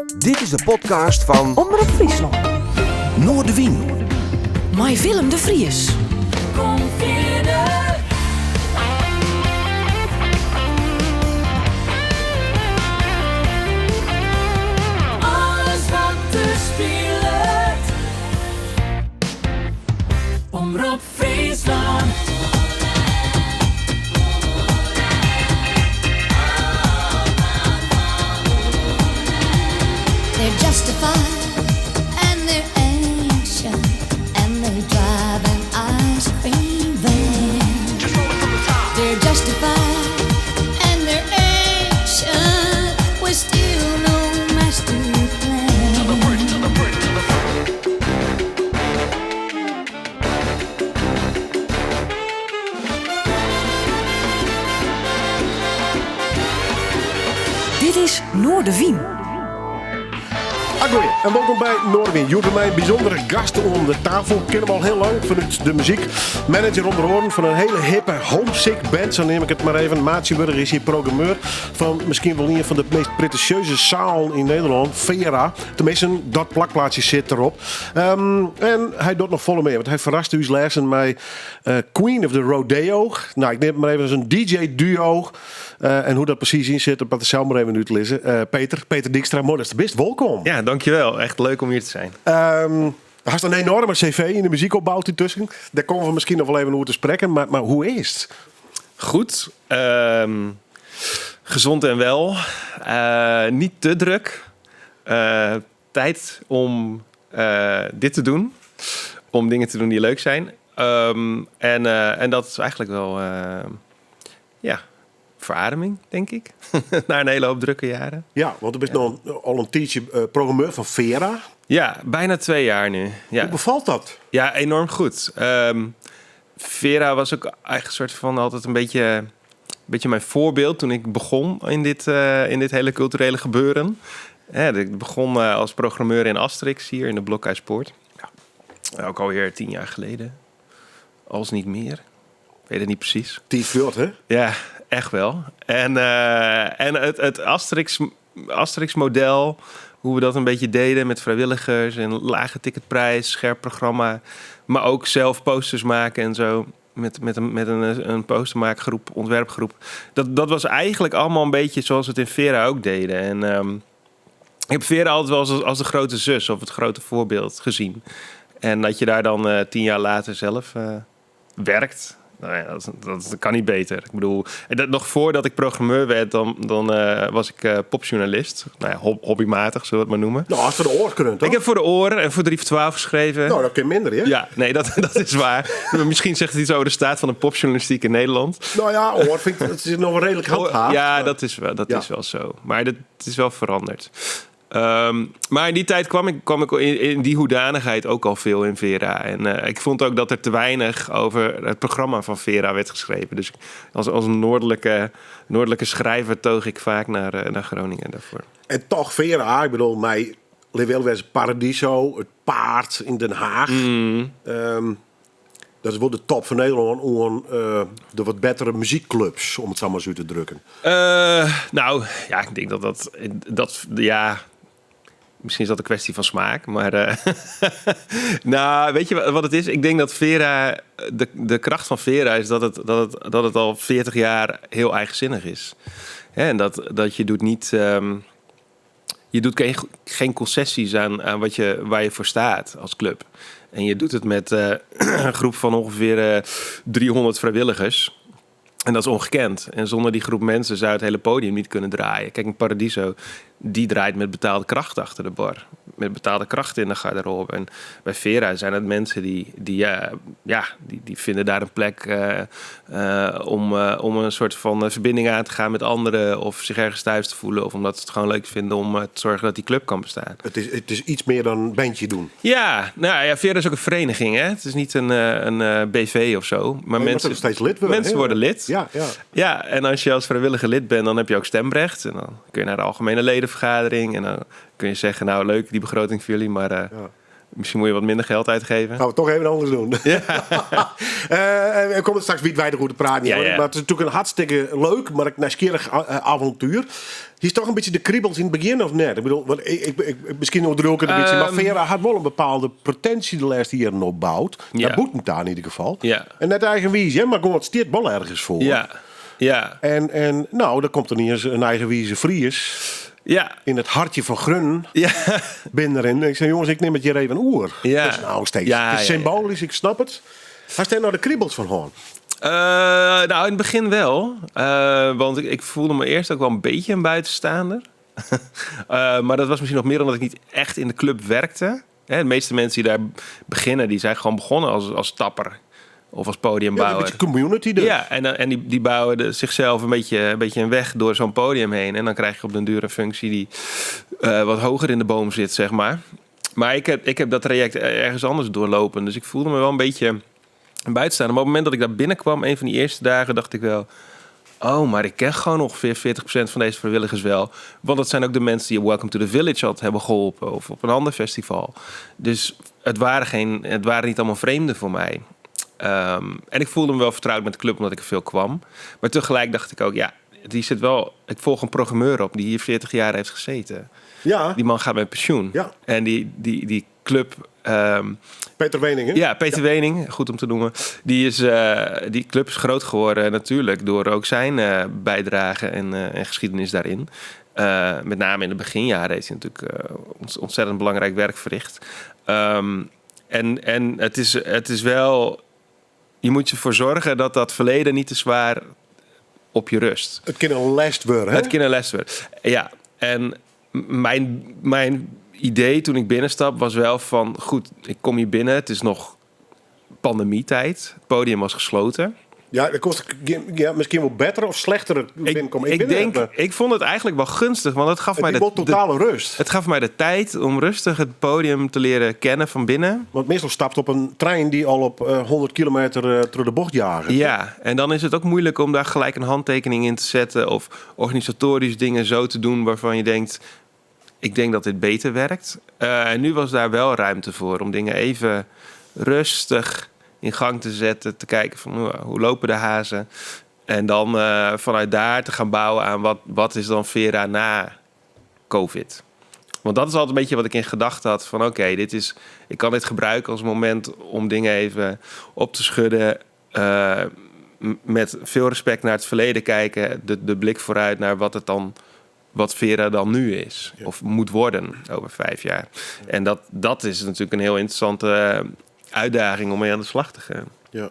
Dit is de podcast van Omroep Friesland. Noordewien. Met Willem de Vries. Kom verder. Alles wat er speelt. Omroep Friesland. They're justified and they're ancient and they drive an ice cream van. They're justified and they're ancient with still no master plan. Dit is Noordewien. Goeie, en welkom bij Noordwien. Jullie bij mij een bijzondere gasten om de tafel. Ik ken hem al heel lang vanuit de muziek. Manager onder oren van een hele hippe homesick band. Zo neem ik het maar even. Maartje Burger is hier programmeur van misschien wel een van de meest pretentieuze zaal in Nederland. Vera. Tenminste, dat plakplaatje zit erop. En hij doet nog volle mee. Want hij verrast u lezen met Queen of the Rodeo. Nou, ik neem het maar even als een DJ-duo. En hoe dat precies in zit, dat is zelf maar even nu te lezen. Peter Dijkstra, mooi dat je best. Welkom. Ja, dankjewel. Echt leuk om hier te zijn. Er is een enorme cv in de muziekopbouw tussen. Daar komen we misschien nog wel even over te spreken. Maar hoe is het? Goed. Gezond en wel. Niet te druk. Tijd om dit te doen. Om dingen te doen die leuk zijn. En dat is eigenlijk wel... verademing, denk ik. Na een hele hoop drukke jaren. Ja, want je bent al een tijdje programmeur van Vera. Ja, bijna 2 jaar nu. Ja. Hoe bevalt dat? Ja, enorm goed. Vera was ook eigenlijk een soort van altijd een beetje mijn voorbeeld toen ik begon in dit hele culturele gebeuren. Ik begon als programmeur in Asterix hier in de Blokhuispoort. Ja. Ook alweer 10 jaar geleden. Als niet meer. Ik weet het niet precies. 10 vult, hè? Ja, echt wel. En het Asterix-model, hoe we dat een beetje deden met vrijwilligers en lage ticketprijs, scherp programma, maar ook zelf posters maken en zo met een postermaakgroep, ontwerpgroep. Dat was eigenlijk allemaal een beetje zoals we het in Vera ook deden. En ik heb Vera altijd wel als de grote zus of het grote voorbeeld gezien. En dat je daar dan 10 jaar later zelf werkt. Nou ja, dat kan niet beter. Ik bedoel, nog voordat ik programmeur werd, dan was ik popjournalist. Nou ja, hobbymatig, zullen we het maar noemen. Nou, als voor de oor kunnen, toch? Ik heb voor de oren en voor 3 voor 12 geschreven. Nou, dat kan minder, hè? Ja, nee, dat is waar. Misschien zegt het iets over de staat van de popjournalistiek in Nederland. Nou ja, oor vind ik, het is nog wel redelijk handhaafd. Ja, dat is wel zo. Maar het is wel veranderd. Maar in die tijd kwam ik in die hoedanigheid ook al veel in Vera. En ik vond ook dat er te weinig over het programma van Vera werd geschreven. Dus als een noordelijke schrijver toog ik vaak naar Groningen daarvoor. En toch Vera, ik bedoel, mij Leeuwarden Paradiso, het Paard in Den Haag. Dat is wel de top van Nederland om de wat betere muziekclubs, om het zo maar zo te drukken. Nou, ja, ik denk dat ja... Misschien is dat een kwestie van smaak, maar... nou, weet je wat het is? Ik denk dat Vera... De kracht van Vera is dat het al 40 jaar heel eigenzinnig is. En dat je doet niet... je doet geen concessies aan waar je voor staat als club. En je doet het met een groep van ongeveer 300 vrijwilligers... En dat is ongekend. En zonder die groep mensen zou het hele podium niet kunnen draaien. Kijk, een Paradiso, die draait met betaalde kracht achter de bar. Met betaalde kracht in de garderobe. En bij Vera zijn het mensen die vinden daar een plek om een soort van verbinding aan te gaan met anderen. Of zich ergens thuis te voelen. Of omdat ze het gewoon leuk vinden om te zorgen dat die club kan bestaan. Het is iets meer dan een bandje doen. Ja, nou ja, Vera is ook een vereniging. Hè? Het is niet een BV of zo. Maar mensen steeds lid worden. Mensen worden lid. Ja, en als je als vrijwilliger lid bent, dan heb je ook stemrecht. En dan kun je naar de algemene ledenvergadering. En dan kun je zeggen, nou leuk, die begroting voor jullie. Maar Misschien moet je wat minder geld uitgeven. Gaan we toch even anders doen. Ja. We komen straks wijdwijdig goed te praten. Ja, Hoor. ja. Maar het is natuurlijk een hartstikke leuk, maar ik nieuwsgierig avontuur. Hier is toch een beetje de kriebels in het begin, of net? Ik bedoel, want ik misschien onderdruk het een beetje. Maar Vera had wel een bepaalde potentie de laatste jaren opbouwd. Ja. Dat moet het daar in ieder geval. Ja. En net eigen wijze, hè, maar gewoon het steert wel ergens voor. Ja. En nou, dan komt er niet eens een eigen wijze Fries. Ja. In het hartje van Grun. Ja. Ben erin. Ik zei, jongens, ik neem het hier even oer. Ja. Dat is nou steeds. Ja, het is ja, symbolisch, ik snap het. Had jij nou de kriebels van hoorn? Nou, in het begin wel. Want ik voelde me eerst ook wel een beetje een buitenstaander. Maar dat was misschien nog meer omdat ik niet echt in de club werkte. Hè, de meeste mensen die daar beginnen, die zijn gewoon begonnen als tapper. Of als Ja, podiumbouwer. een beetje community dus. Ja, en die bouwen zichzelf een beetje een weg door zo'n podium heen. En dan krijg je op den duur een functie die wat hoger in de boom zit, zeg maar. Maar ik heb dat traject ergens anders doorlopen. Dus ik voelde me wel een beetje een buitenstaander. Maar op het moment dat ik daar binnenkwam, een van die eerste dagen, dacht ik wel... Oh, maar ik ken gewoon ongeveer 40% van deze vrijwilligers wel. Want dat zijn ook de mensen die Welcome to the Village hebben geholpen. Of op een ander festival. Dus het waren niet allemaal vreemden voor mij. En ik voelde me wel vertrouwd met de club omdat ik er veel kwam. Maar tegelijk dacht ik ook, ja, ik volg een programmeur op die hier 40 jaar heeft gezeten. Ja. Die man gaat met pensioen. Ja. En die club... Peter Weningen. Ja, Peter Wening, goed om te noemen. Die club is groot geworden natuurlijk door ook zijn bijdrage en geschiedenis daarin. Met name in de beginjaren heeft hij natuurlijk ontzettend belangrijk werk verricht. En het is wel... Je moet ervoor zorgen dat dat verleden niet te zwaar op je rust. Het kan een last worden, hè? Het kan een les worden. Ja, en mijn idee toen ik binnenstap was wel van... Goed, ik kom hier binnen, het is nog pandemietijd. Het podium was gesloten. Ja, dat kost misschien wel beter of slechter binnenkomen. Ik vond het eigenlijk wel gunstig, want het gaf mij totale rust. Het gaf mij de tijd om rustig het podium te leren kennen van binnen. Want meestal stapt op een trein die al op 100 kilometer door de bocht jagen. Ja, en dan is het ook moeilijk om daar gelijk een handtekening in te zetten of organisatorisch dingen zo te doen waarvan je denkt, ik denk dat dit beter werkt. En nu was daar wel ruimte voor om dingen even rustig in gang te zetten, te kijken van hoe lopen de hazen. En dan vanuit daar te gaan bouwen aan wat is dan Vera na COVID. Want dat is altijd een beetje wat ik in gedachten had van oké, ik kan dit gebruiken als moment om dingen even op te schudden. Met veel respect naar het verleden kijken, de blik vooruit naar wat Vera dan nu is. Ja. Of moet worden over 5 jaar. Ja. En dat is natuurlijk een heel interessante uitdaging om mee aan de slag te gaan. Ja,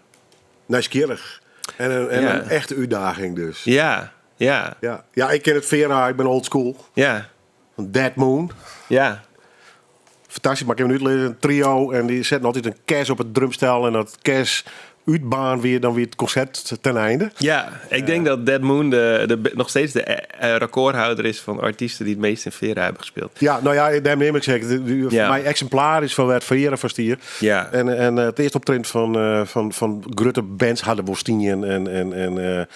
nieuwsgierig. En een echte uitdaging dus. Ja. Ja, ik ken het Vera, ik ben old school. Ja. Van Dead Moon. Ja. Fantastisch, maar ik heb nu een trio en die zetten altijd een kes op het drumstel en dat kes uitbaan weer het concert ten einde. Ja, ik denk dat Dead Moon nog steeds de recordhouder is van artiesten die het meest in Vera hebben gespeeld. Ja, nou ja, daar neem ik zeker. Mijn exemplaar is van het Vera van Stier. Ja. En het eerste optreden van Grutte bands hadden Bostien en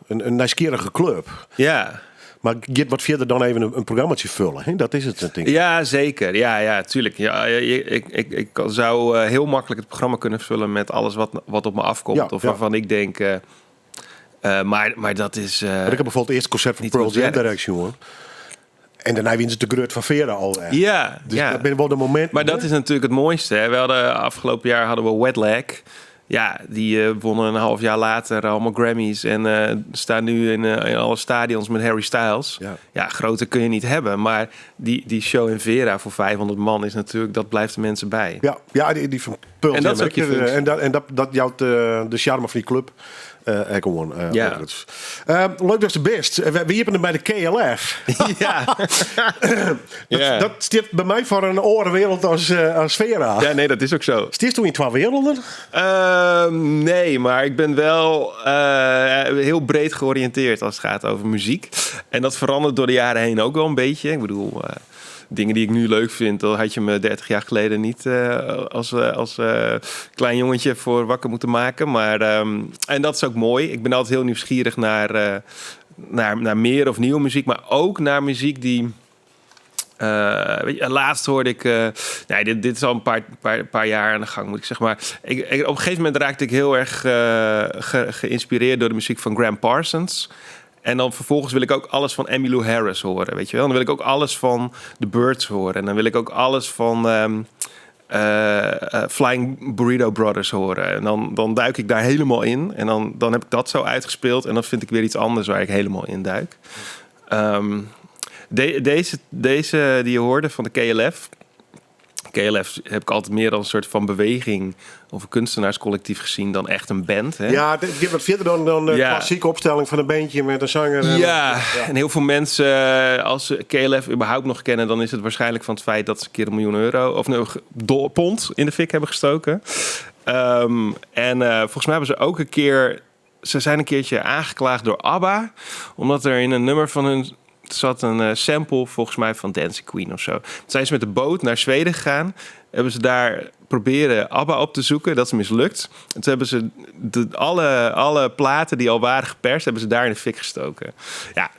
een nieuwsgierige club. Ja. Maar get wat verder dan even een programmaatje vullen. Hè? Dat is het, denk ik. Ja, zeker. Ja, tuurlijk. Ja, ik zou heel makkelijk het programma kunnen vullen met alles wat op me afkomt. Ja, of waarvan ik denk... maar dat is... ik heb bijvoorbeeld het eerste concert van Pearl Jam Direction, hoor. En daarna winnen ze de Grut van Vera al. Ja. Dus dat ben wel de moment. Maar dat is natuurlijk het mooiste. Hè? Afgelopen jaar hadden we Wet Leg. Ja, die wonnen een half jaar later allemaal Grammys. En staan nu in alle stadions met Harry Styles. Ja, groter kun je niet hebben. Maar die show in Vera voor 500 man is natuurlijk... Dat blijft de mensen bij. Ja, die van Pearl Jam. En dat is ook je functie. En dat jouwt de charme van die club. Gewoon. Leuk dat ze best. We hebben hem bij de KLF. Ja. Dat stipt bij mij voor een orenwereld als Vera. Ja, nee, dat is ook zo. Stiert toen in 12 werelden? Nee, maar ik ben wel heel breed georiënteerd als het gaat over muziek. En dat verandert door de jaren heen ook wel een beetje. Ik bedoel... Dingen die ik nu leuk vind, daar had je me 30 jaar geleden niet als klein jongetje voor wakker moeten maken. Maar, en dat is ook mooi. Ik ben altijd heel nieuwsgierig naar meer of nieuwe muziek. Maar ook naar muziek die Laatst hoorde ik... dit is al een paar jaar aan de gang, moet ik zeggen. Maar op een gegeven moment raakte ik heel erg geïnspireerd door de muziek van Graham Parsons. En dan vervolgens wil ik ook alles van Emmylou Harris horen, weet je wel. Dan wil ik ook alles van The Byrds horen. En dan wil ik ook alles van Flying Burrito Brothers horen. En dan duik ik daar helemaal in. En dan heb ik dat zo uitgespeeld. En dan vind ik weer iets anders waar ik helemaal in duik. Deze die je hoorde van de KLF... KLF heb ik altijd meer als een soort van beweging of een kunstenaarscollectief gezien dan echt een band. Hè? Ja, het is wat verder dan de klassieke opstelling van een bandje met een zanger. En heel veel mensen, als ze KLF überhaupt nog kennen, dan is het waarschijnlijk van het feit dat ze een keer €1 miljoen of pond in de fik hebben gestoken. Volgens mij hebben ze ook ze zijn een keertje aangeklaagd door ABBA, omdat er in een nummer van hun zat een sample volgens mij van Dancing Queen of zo. Toen zijn ze met de boot naar Zweden gegaan. Hebben ze daar proberen ABBA op te zoeken. Dat is mislukt. En toen hebben ze alle platen die al waren geperst, hebben ze daar in de fik gestoken. Ja,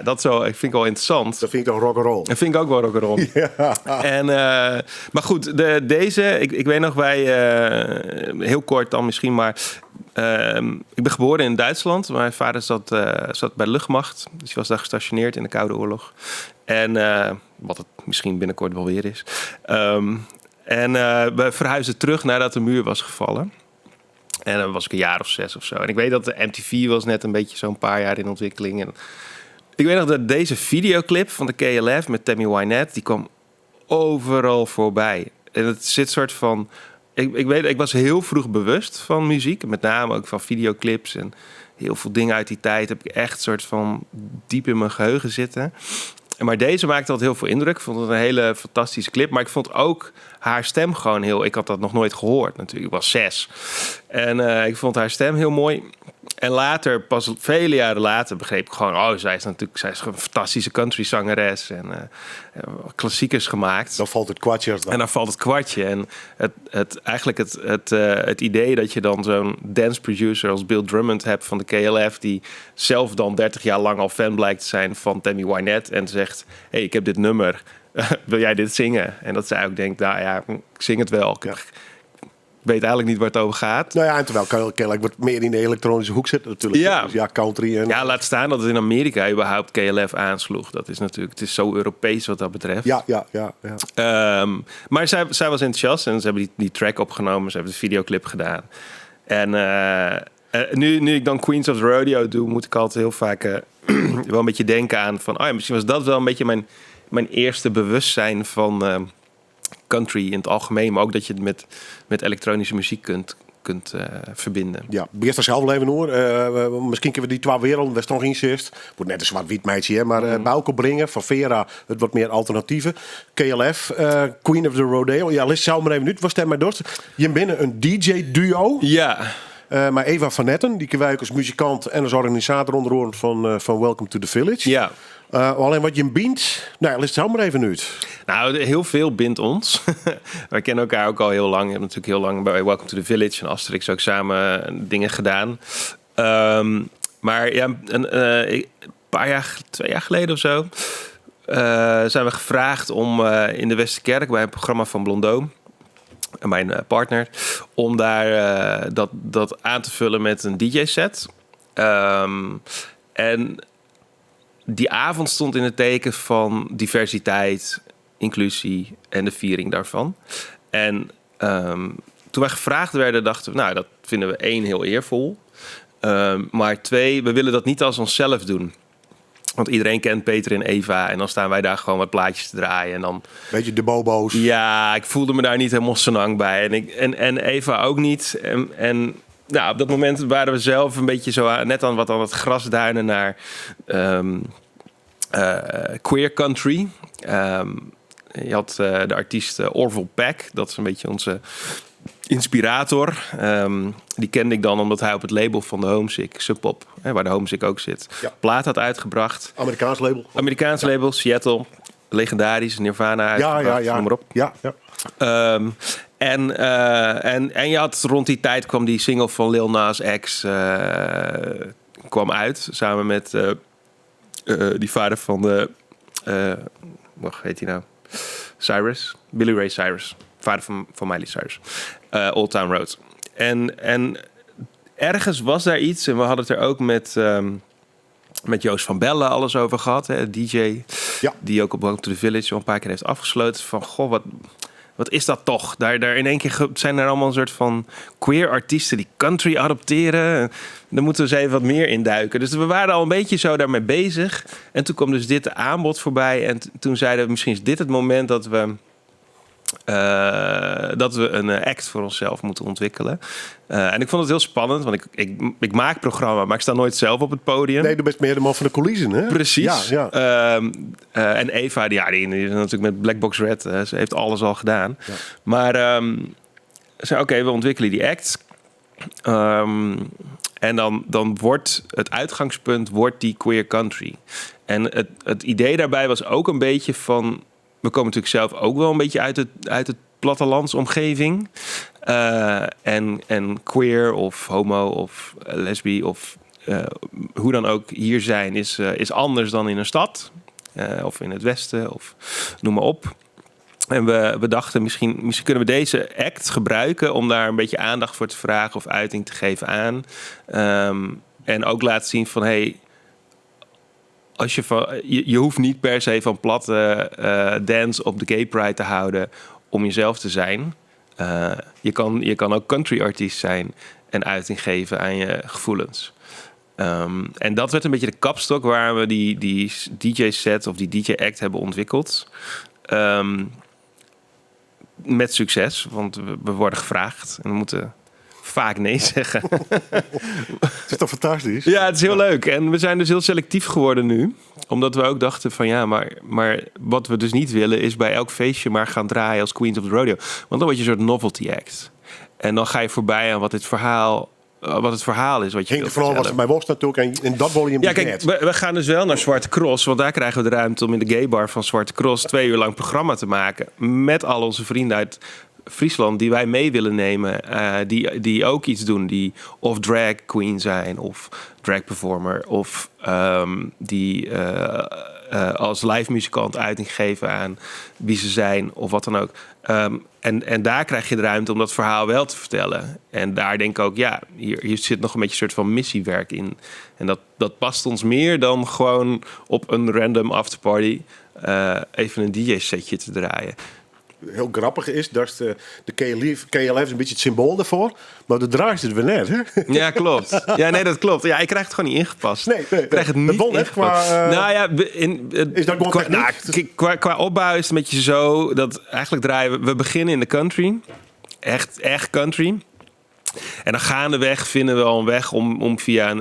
dat vind ik wel interessant. Dat vind ik toch rock'n'roll. Dat vind ik ook wel rock'n'roll. Ja. Maar goed, deze, ik weet nog heel kort dan misschien, maar ik ben geboren in Duitsland. Mijn vader zat bij de luchtmacht. Dus hij was daar gestationeerd in de Koude Oorlog. En wat het misschien binnenkort wel weer is. We verhuisden terug nadat de muur was gevallen. En dan was ik een jaar of 6 of zo. En ik weet dat de MTV was net een beetje zo'n paar jaar in ontwikkeling. En ik weet nog dat deze videoclip van de KLF met Tammy Wynette, die kwam overal voorbij. En het zit soort van... Ik was heel vroeg bewust van muziek. Met name ook van videoclips. En heel veel dingen uit die tijd heb ik echt soort van diep in mijn geheugen zitten. Maar deze maakte altijd heel veel indruk. Ik vond het een hele fantastische clip. Maar ik vond ook haar stem gewoon heel... Ik had dat nog nooit gehoord natuurlijk. Ik was 6. En ik vond haar stem heel mooi. En later, pas vele jaren later, begreep ik gewoon... zij is een fantastische countryzangeres. En klassiekers gemaakt. Dan valt het kwartje. En dan valt het kwartje. En het idee dat je dan zo'n dance producer als Bill Drummond hebt van de KLF... die zelf dan 30 jaar lang al fan blijkt te zijn van Tammy Wynette... en zegt, hey, ik heb dit nummer, wil jij dit zingen? En dat zij ook denkt, nou ja, ik zing het wel. Ik weet eigenlijk niet waar het over gaat. Nou ja, en terwijl KLF wat meer in de elektronische hoek zit natuurlijk. Ja. Dus ja, country. En... Ja, laat staan dat het in Amerika überhaupt KLF aansloeg. Dat is natuurlijk, het is zo Europees wat dat betreft. Ja. Maar zij was enthousiast en ze hebben die track opgenomen. Ze hebben de videoclip gedaan. En nu ik dan Queens of the Rodeo doe, moet ik altijd heel vaak wel een beetje denken aan van... misschien was dat wel een beetje mijn eerste bewustzijn van... country in het algemeen, maar ook dat je het met elektronische muziek kunt verbinden. Ja, begint er zelf even hoor. Misschien kunnen we die twee werelden, dat is nog eens eerst. Wordt net een zwart-wit meisje, hè, maar bij elkaar brengen. Van Vera, het wat meer alternatieve. KLF, Queen of the Rodeo. Ja, Liz, zou maar even nu. Was het mij dorst. Je bent een DJ-duo. Ja. Maar Eva van Netten, die wij ook als muzikant en als organisator onder van Welcome to the Village. Ja. Alleen wat je bindt, nou, Liz, zou maar even nu. Nou, heel veel bindt ons. Wij kennen elkaar ook al heel lang. We hebben natuurlijk heel lang bij Welcome to the Village en Asterix ook samen dingen gedaan. Maar ja, een paar jaar, 2 jaar geleden of zo, zijn we gevraagd om in de Westerkerk bij een programma van Blondeau, mijn partner, om daar dat aan te vullen met een DJ-set. En die avond stond in het teken van diversiteit, inclusie en de viering daarvan. En toen wij gevraagd werden, dachten we, nou, dat vinden we 1 heel eervol. Maar 2, we willen dat niet als onszelf doen. Want iedereen kent Peter en Eva en dan staan wij daar gewoon wat plaatjes te draaien. En dan... Beetje de bobo's. Ja, ik voelde me daar niet helemaal senang bij. En Eva ook niet. En nou, op dat moment waren we zelf een beetje zo net aan het grasduinen naar queer country. Je had de artiest Orville Peck. Dat is een beetje onze inspirator. Die kende ik dan omdat hij op het label van de Homesick, Sub Pop, waar de Homesick ook zit, plaat had uitgebracht. Amerikaans label, Seattle. Legendarisch, Nirvana uitgebracht, noem maar op. Ja. En je had rond die tijd kwam die single van Lil Nas X kwam uit. Samen met die vader van de Hoe heet hij nou? Cyrus. Billy Ray Cyrus. Vader van Miley Cyrus. Old Town Road. En ergens was daar iets. En we hadden het er ook met Joost van Bellen alles over gehad. Hè, DJ. Ja. Die ook op Welcome to the Village al een paar keer heeft afgesloten. Van, goh, wat is dat toch? Daar in één keer zijn er allemaal een soort van queer artiesten die country adopteren. Daar moeten we eens even wat meer induiken. Dus we waren al een beetje zo daarmee bezig. En toen kwam dus dit aanbod voorbij. En toen zeiden we, misschien is dit het moment dat we een act voor onszelf moeten ontwikkelen. En ik vond het heel spannend, want ik maak programma, maar ik sta nooit zelf op het podium. Nee, du bent meer de man van de coulissen, hè? Precies. Ja. En Eva, die is natuurlijk met Black Box Red. Ze heeft alles al gedaan. Ja. Maar zei, oké, we ontwikkelen die act. En dan wordt het uitgangspunt die queer country. En het idee daarbij was ook een beetje van, we komen natuurlijk zelf ook wel een beetje uit het plattelandsomgeving. En queer of homo of lesbi of hoe dan ook hier zijn is anders dan in een stad. Of in het westen of noem maar op. En we dachten, misschien kunnen we deze act gebruiken om daar een beetje aandacht voor te vragen of uiting te geven aan. En ook laten zien van, hey, als je hoeft niet per se van platte dance op de Gay Pride te houden om jezelf te zijn. Je kan ook country artiest zijn en uiting geven aan je gevoelens. En dat werd een beetje de kapstok waar we die DJ-set of die DJ-act hebben ontwikkeld. Met succes, want we worden gevraagd en we moeten vaak nee zeggen. Het is toch fantastisch? Ja, het is heel leuk. En we zijn dus heel selectief geworden nu. Omdat we ook dachten van ja, maar wat we dus niet willen is bij elk feestje maar gaan draaien als Queens of the Rodeo. Want dan word je een soort novelty act. En dan ga je voorbij aan wat het verhaal is. Wat je Henk de Vrouw was het bij Wolfs natuurlijk en dat wil je hem ja, kijk, we gaan dus wel naar Zwarte Cross. Want daar krijgen we de ruimte om in de gay bar van Zwarte Cross 2 uur lang programma te maken. Met al onze vrienden uit Friesland die wij mee willen nemen. Die ook iets doen. Die of drag queen zijn of drag performer. Of die als live muzikant uiting geven aan wie ze zijn of wat dan ook. En daar krijg je de ruimte om dat verhaal wel te vertellen. En daar denk ik ook, ja, hier zit nog een beetje een soort van missiewerk in. En dat past ons meer dan gewoon op een random afterparty even een DJ-setje te draaien. Heel grappig is, dat de KLF is een beetje het symbool daarvoor. Maar de draait het weer net, hè? Ja, klopt. Ja, nee, dat klopt. Ja, ik krijg het gewoon niet ingepast. Nee. Ik krijg het niet ingepast. Nou ja, is dat gewoon techniek? Qua opbouw is het een beetje zo dat eigenlijk draaien we beginnen in de country. Echt country. En dan gaandeweg vinden we al een weg om via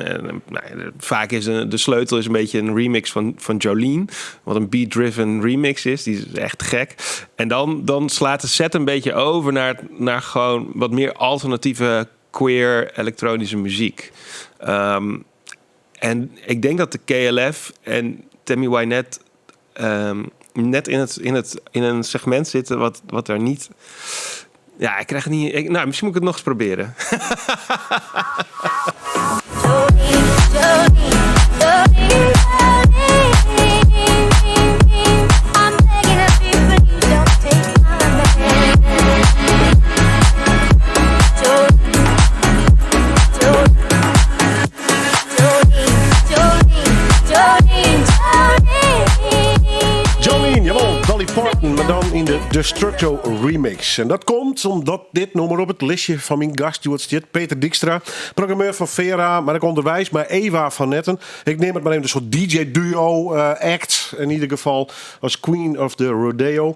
vaak is de sleutel is een beetje een remix van Jolene. Wat een beat-driven remix is. Die is echt gek. En dan slaat de set een beetje over naar gewoon wat meer alternatieve queer elektronische muziek. En ik denk dat de KLF en Tammy Wynette net in een segment zitten wat er niet. Ja, ik krijg het niet. Misschien moet ik het nog eens proberen. Maar dan in de Destructo remix. En dat komt omdat dit nummer op het listje van mijn gast zit. Peter Dijkstra, programmeur van Vera, maar ook onderwijs. Maar Eva van Netten. Ik neem het maar even een soort DJ-duo act. In ieder geval als Queen of the Rodeo.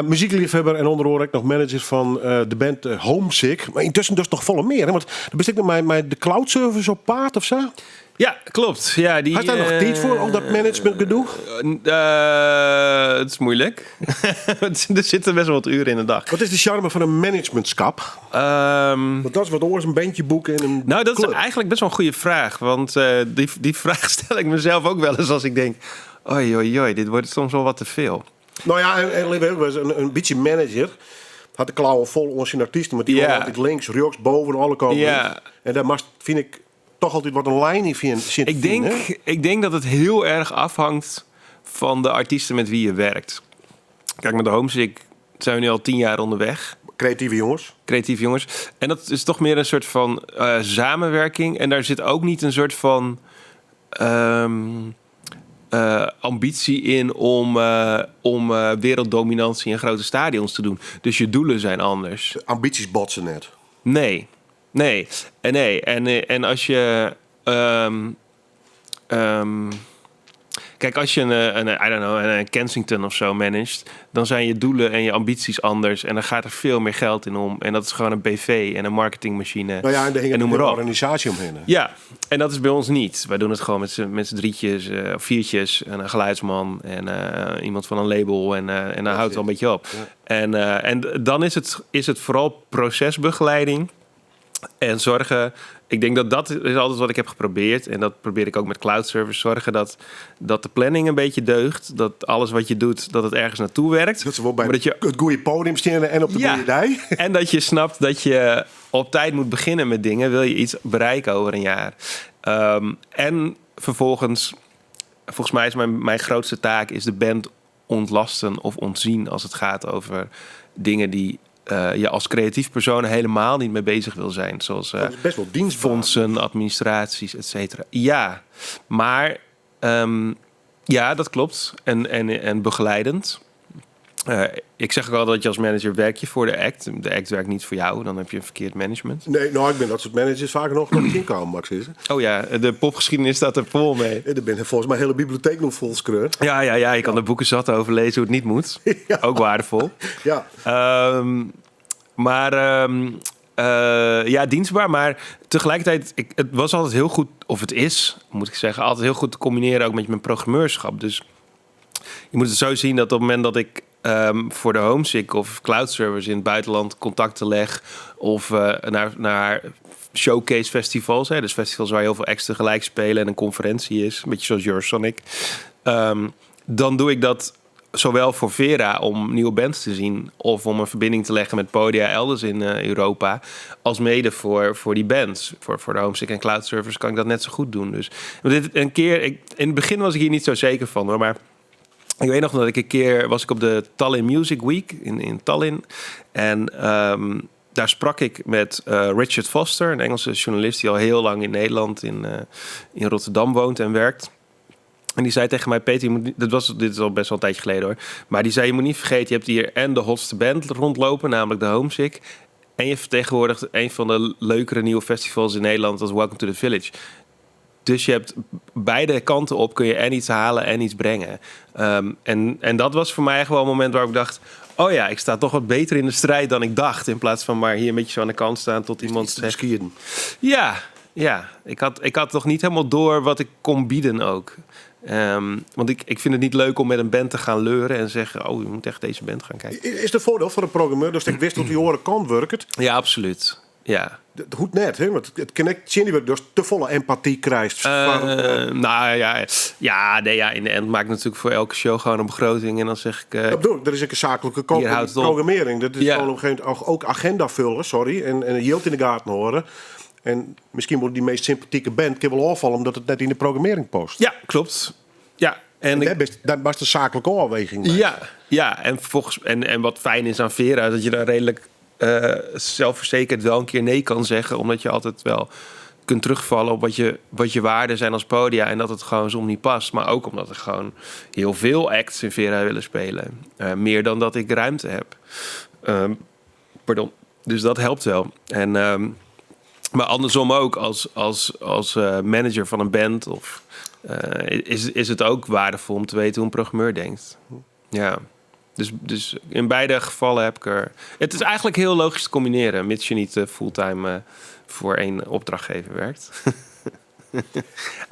Muziekliefhebber en onder andere ook nog manager van de band Homesick. Maar intussen dus nog volle meer. Hè? Want er bestaat nog mij de cloud service op paard of zo. Ja, klopt. Ja, had je daar nog tijd voor, al dat management gedoe? Het is moeilijk. Er zitten best wel wat uren in de dag. Wat is de charme van een managementschap? Want dat is wat oors, een bandje boeken en een Nou, dat club. is eigenlijk best wel een goede vraag. Want die vraag stel ik mezelf ook wel eens als ik denk... Oei, dit wordt soms wel wat te veel. Nou ja, en een beetje manager... had de klauwen vol onder zijn artiesten... maar die waren altijd links, rechts, boven, alle kanten. Ja. En daar vind ik... toch altijd wat een lijn in vind. Ik denk dat het heel erg afhangt van de artiesten met wie je werkt. Kijk, met de Homesick zijn we nu al 10 jaar onderweg. Creatieve jongens. En dat is toch meer een soort van samenwerking. En daar zit ook niet een soort van ambitie in om werelddominantie in grote stadions te doen. Dus je doelen zijn anders. Ambities botsen net. Nee. En als je... kijk, als je een Kensington of zo managt, dan zijn je doelen en je ambities anders. En dan gaat er veel meer geld in om. En dat is gewoon een BV en een marketingmachine. Nou ja, en er hing noem een maar op. organisatie omheen. Ja, en dat is bij ons niet. Wij doen het gewoon met z'n drietjes of viertjes. En een geluidsman en iemand van een label. En dan houdt het wel een beetje op. Ja. En dan is het vooral procesbegeleiding. En zorgen, ik denk dat is altijd wat ik heb geprobeerd. En dat probeer ik ook met cloud service. Zorgen dat de planning een beetje deugt. Dat alles wat je doet, dat het ergens naartoe werkt. Dat ze wel bij het goede podium staan en op de goede dij. En dat je snapt dat je op tijd moet beginnen met dingen. Wil je iets bereiken over een jaar. En vervolgens, volgens mij is mijn grootste taak is de band ontlasten of ontzien als het gaat over dingen die je als creatief persoon helemaal niet mee bezig wil zijn. Zoals dat is best wel dienstbaar. Fondsen, administraties, et cetera. Ja, maar ja, dat klopt. En begeleidend. Ik zeg ook al dat je als manager werk je voor de act. De act werkt niet voor jou, dan heb je een verkeerd management. Nee, nou, ik ben dat soort managers vaak nog niet inkomen, Max. Oh ja, de popgeschiedenis staat er vol mee. Er ben volgens mij hele bibliotheek nog vol skreut. Ja, je kan de boeken zat over lezen hoe het niet moet. Ja. Ook waardevol. Ja. Ja, dienstbaar. Maar tegelijkertijd, het was altijd heel goed, of het is, moet ik zeggen, altijd heel goed te combineren ook met mijn programmeurschap. Dus je moet het zo zien dat op het moment dat ik voor de Homesick of cloud servers in het buitenland contacten leg of naar showcase festivals, dus festivals waar heel veel acts tegelijk spelen en een conferentie is, een beetje zoals Eurosonic, dan doe ik dat zowel voor Vera om nieuwe bands te zien of om een verbinding te leggen met podia elders in Europa, als mede voor die bands. Voor de Homesick en cloud servers kan ik dat net zo goed doen. Dus een keer, in het begin was ik hier niet zo zeker van, hoor, maar ik weet nog dat ik een keer was op de Tallinn Music Week in Tallinn. En daar sprak ik met Richard Foster, een Engelse journalist die al heel lang in Nederland in Rotterdam woont en werkt. En die zei tegen mij, Peter, dit is al best wel een tijdje geleden hoor. Maar die zei, je moet niet vergeten, je hebt hier en de hotste band rondlopen, namelijk de Homesick. En je vertegenwoordigt een van de leukere nieuwe festivals in Nederland als Welcome to the Village. Dus je hebt beide kanten op, kun je en iets halen en iets brengen. En dat was voor mij gewoon een moment waarop ik dacht, oh ja, ik sta toch wat beter in de strijd dan ik dacht. In plaats van maar hier een beetje zo aan de kant staan tot iemand zegt. Ja. Ik had toch niet helemaal door wat ik kon bieden ook. Want ik vind het niet leuk om met een band te gaan leuren en zeggen, oh, je moet echt deze band gaan kijken. Is de voordeel voor een programmeur dat ik wist dat die horen kan werken? Ja, absoluut. Ja. Goed net, hè? Want het connect zien die dus te volle empathie krijgt. Nou ja, in de end maak ik natuurlijk voor elke show gewoon een begroting en dan zeg ik. Dat bedoel ik, er is een zakelijke programmering. Dat is gewoon op een gegeven moment ook agenda vullen, en yield in de gaten horen. En misschien wordt die meest sympathieke band wel afvallen omdat het net in de programmering post. Ja, klopt. Ja. En dat was de zakelijke afweging. Ja. En wat fijn is aan Vera, dat je daar redelijk zelfverzekerd wel een keer nee kan zeggen, omdat je altijd wel kunt terugvallen op wat je waarden zijn als podia en dat het gewoon soms niet past. Maar ook omdat er gewoon heel veel acts in Vera willen spelen. Meer dan dat ik ruimte heb. Pardon. Dus dat helpt wel. En maar andersom ook als manager van een band is het ook waardevol om te weten hoe een programmeur denkt. Ja. Dus in beide gevallen heb ik er. Het is eigenlijk heel logisch te combineren, mits je niet fulltime voor één opdrachtgever werkt.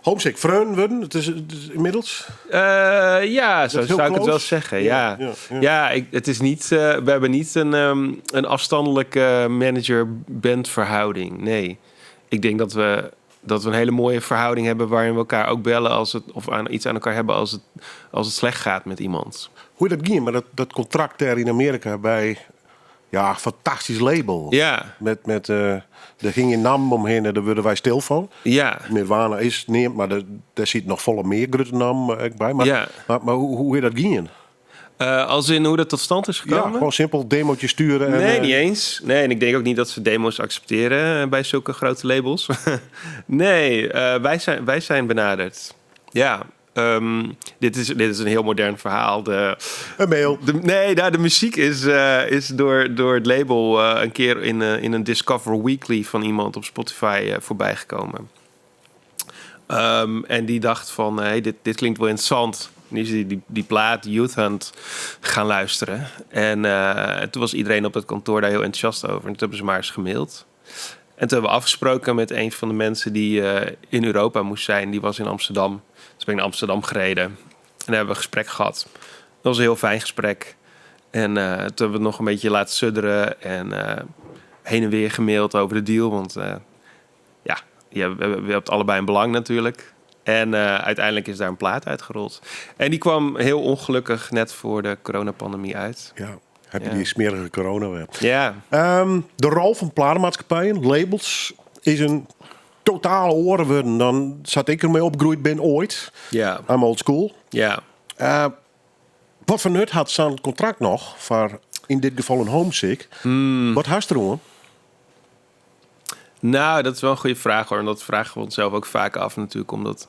Homesick vreun worden, het is inmiddels? Ja, zo zou ik het wel zeggen. Het is niet. We hebben niet een afstandelijke manager-band verhouding. Nee, ik denk dat we een hele mooie verhouding hebben waarin we elkaar ook bellen of iets aan elkaar hebben als het slecht gaat met iemand. Hoe dat ging, maar dat contract daar in Amerika bij Ja, fantastisch label. Ja, Met er ging een naam omheen en daar werden wij stil van. ja. Nirvana is niet, maar daar zit nog volle meer grote naam bij. Maar, Ja. maar hoe is dat ging? Als in hoe dat tot stand is Ja, gekomen? gewoon simpel demootje sturen. En, Nee, niet eens. Nee, en ik denk ook niet dat ze demo's accepteren bij zulke grote labels. Nee, wij zijn benaderd. Ja, dit is een heel modern verhaal. Een mail. De muziek is door het label een keer in een Discover Weekly van iemand op Spotify voorbij gekomen. En die dacht van, hey, dit klinkt wel interessant. En die is die plaat Youth Hunt gaan luisteren. En toen was iedereen op het kantoor daar heel enthousiast over. En toen hebben ze maar eens gemaild. En toen hebben we afgesproken met een van de mensen die in Europa moest zijn. Die was in Amsterdam. Dus ben ik naar Amsterdam gereden. En daar hebben we een gesprek gehad. Dat was een heel fijn gesprek. En toen hebben we het nog een beetje laten sudderen. En heen en weer gemaild over de deal. Want we hebben allebei een belang natuurlijk. En uiteindelijk is daar een plaat uitgerold. En die kwam heel ongelukkig net voor de coronapandemie uit. Ja, heb je Ja. die smerige corona weer. Ja, De rol van platenmaatschappijen, labels, is een totale oren worden. Dan zat ik ermee opgegroeid ben ooit. ja, I'm old school. ja. Wat voor nut had zo'n contract nog voor in dit geval een homesick? Wat haast er om? Nou, dat is wel een goede vraag hoor. En dat vragen we onszelf ook vaak af natuurlijk. Omdat,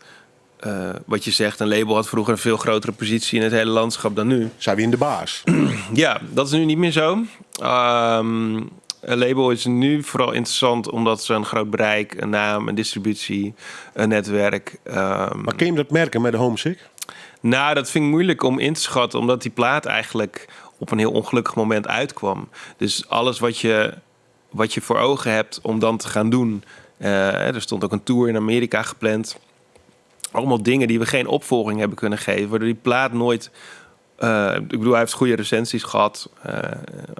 wat je zegt, een label had vroeger een veel grotere positie in het hele landschap dan nu. Zijn we in de baas? Ja, dat is nu niet meer zo. Een label is nu vooral interessant omdat ze een groot bereik, een naam, een distributie, een netwerk. Maar kun je dat merken met de homesick? Nou, dat vind ik moeilijk om in te schatten, omdat die plaat eigenlijk op een heel ongelukkig moment uitkwam. Dus alles wat je voor ogen hebt om dan te gaan doen. Er stond ook een tour in Amerika gepland. Allemaal dingen die we geen opvolging hebben kunnen geven. Waardoor die plaat nooit... ik bedoel, hij heeft goede recensies gehad.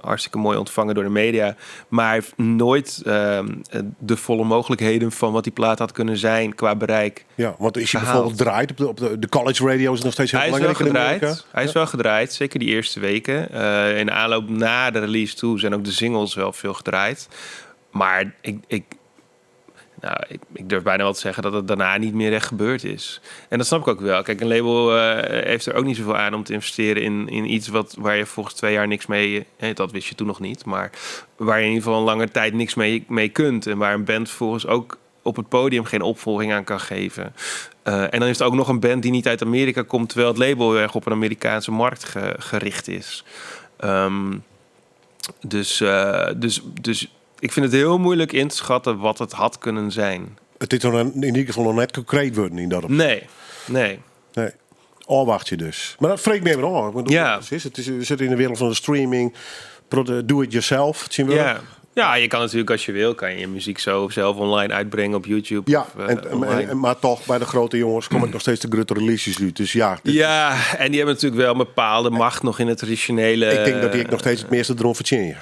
Hartstikke mooi ontvangen door de media. Maar hij heeft nooit de volle mogelijkheden van wat die plaat had kunnen zijn qua bereik. Ja, want is je Gehaald. bijvoorbeeld draait op de college radio is het nog steeds heel Hij is wel belangrijk in Amerika? gedraaid. Hij is wel gedraaid, zeker die eerste weken. In de aanloop na de release toe zijn ook de singles wel veel gedraaid. Maar ik durf bijna wel te zeggen dat het daarna niet meer echt gebeurd is. En dat snap ik ook wel. Kijk, een label heeft er ook niet zoveel aan om te investeren in iets waar je volgens 2 jaar niks mee... dat wist je toen nog niet. Maar waar je in ieder geval een lange tijd niks mee kunt. En waar een band volgens ook op het podium geen opvolging aan kan geven. En dan is het ook nog een band die niet uit Amerika komt... terwijl het label heel erg op een Amerikaanse markt gericht is. Dus ik vind het heel moeilijk in te schatten wat het had kunnen zijn. Het is dan in ieder geval nog net concreet worden in dat op. Nee. Nee. Wacht je dus. Maar dat vreet me even aan. Ik bedoel, Ja. we zitten in de wereld van de streaming. Do it yourself. Dat zien we Ja. wel. Ja, je kan natuurlijk als je wil, kan je je muziek zo zelf online uitbrengen op YouTube. Ja, of, online. maar toch, bij de grote jongens komen nog steeds de grote releases uit. Dus ja, Ja, en die hebben natuurlijk wel een bepaalde macht nog in het traditionele... ik denk dat die ik nog steeds het meeste erom verdien.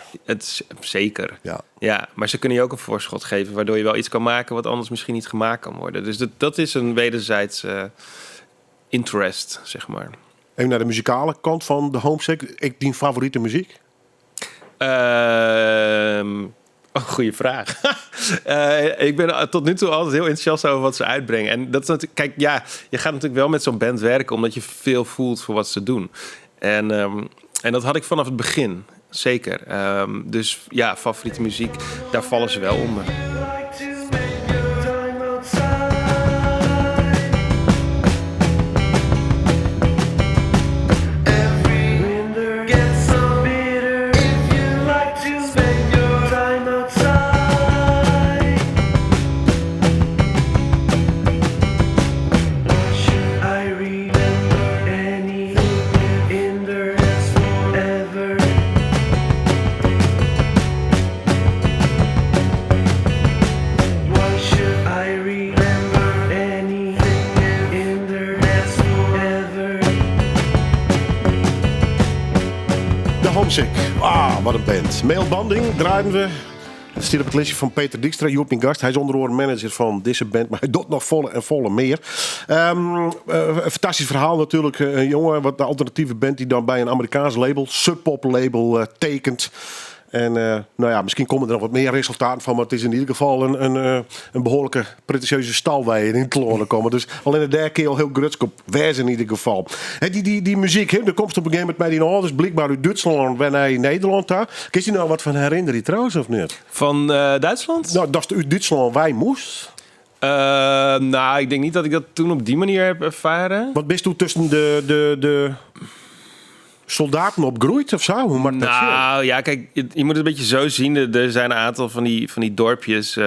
Zeker. Ja. Ja, maar ze kunnen je ook een voorschot geven... waardoor je wel iets kan maken wat anders misschien niet gemaakt kan worden. Dus dat is een wederzijds interest, zeg maar. Even naar de muzikale kant van de homesick. Ik die favoriete muziek? Goeie vraag. Ik ben tot nu toe altijd heel enthousiast over wat ze uitbrengen. En dat is natuurlijk, kijk, ja, je gaat natuurlijk wel met zo'n band werken... omdat je veel voelt voor wat ze doen. En dat had ik vanaf het begin, zeker. Dus ja, favoriete muziek, daar vallen ze wel onder. Homesick. Wat een band. Mailbanding draaien we. Het staat op het listje van Peter Dijkstra, Joep mijn gast. Hij is onder andere manager van deze band, maar hij doet nog volle en volle meer. Een fantastisch verhaal natuurlijk. Een jongen, wat de alternatieve band die dan bij een Amerikaans label, Sub Pop label, tekent. En nou ja, misschien komen er nog wat meer resultaten van. Maar het is in ieder geval een behoorlijke pretentieuze stal waar je in te lonen komen. Dus alleen de derde keer al heel grutsk op wijs in ieder geval. Hè, die muziek, hè, de komst op een gegeven moment met die ouders. Blijkbaar uit Duitsland en hij in Nederland daar. Kun je nou wat van herinneren die trouwens of niet? Van Duitsland? Nou, dat is uit Duitsland wij moest. Nou, ik denk niet dat ik dat toen op die manier heb ervaren. Wat bist u tussen de soldaten opgroeid of zo? Hoe maakt dat zo? Nou ja, kijk, je moet het een beetje zo zien. Er zijn een aantal van die dorpjes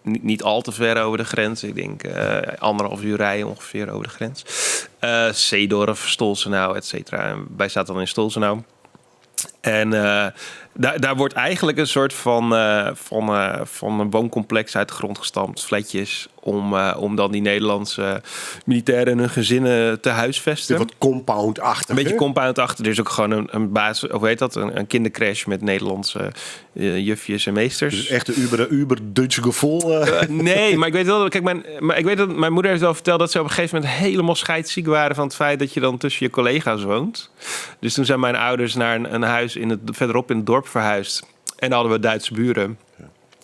niet al te ver over de grens. Ik denk 1,5 uur rijden ongeveer over de grens. Zeedorf, Stolzenau, et cetera. En wij zaten dan in Stolzenau. En daar wordt eigenlijk een soort van een wooncomplex uit de grond gestampt. Flatjes om dan die Nederlandse militairen en hun gezinnen te huisvesten. Wat compound-achtig. Een beetje hè? compound-achtig. Er is ook gewoon een basis, of hoe heet dat? Een kindercrash met Nederlandse jufjes en meesters. Dus echt een uber-Duitse gevoel. Nee, maar ik weet wel. Kijk, ik weet dat mijn moeder heeft wel verteld dat ze op een gegeven moment helemaal scheidsziek waren van het feit dat je dan tussen je collega's woont. Dus toen zijn mijn ouders naar een huis verderop in het dorp verhuisd. En dan hadden we Duitse buren.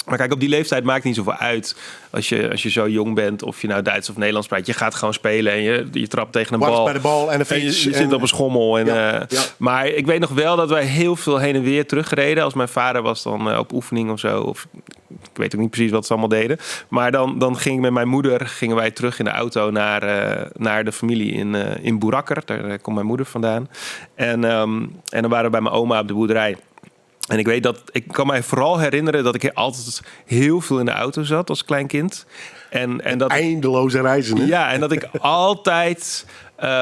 Maar kijk, op die leeftijd maakt niet zoveel uit. Als je zo jong bent, of je nou Duits of Nederlands praat. Je gaat gewoon spelen en je trapt tegen een bal. Bij de bal en de En je fiets. zit op een schommel. En, Maar ik weet nog wel dat wij heel veel heen en weer terugreden. Als mijn vader was dan op oefening of zo. Of, ik weet ook niet precies wat ze allemaal deden. Maar dan ging ik met mijn moeder gingen wij terug in de auto naar de familie in Boerakker. Daar komt mijn moeder vandaan. En dan waren we bij mijn oma op de boerderij. En ik kan mij vooral herinneren dat ik altijd heel veel in de auto zat als klein kind. En dat Eindeloze reizen. Hè? ja, en dat ik altijd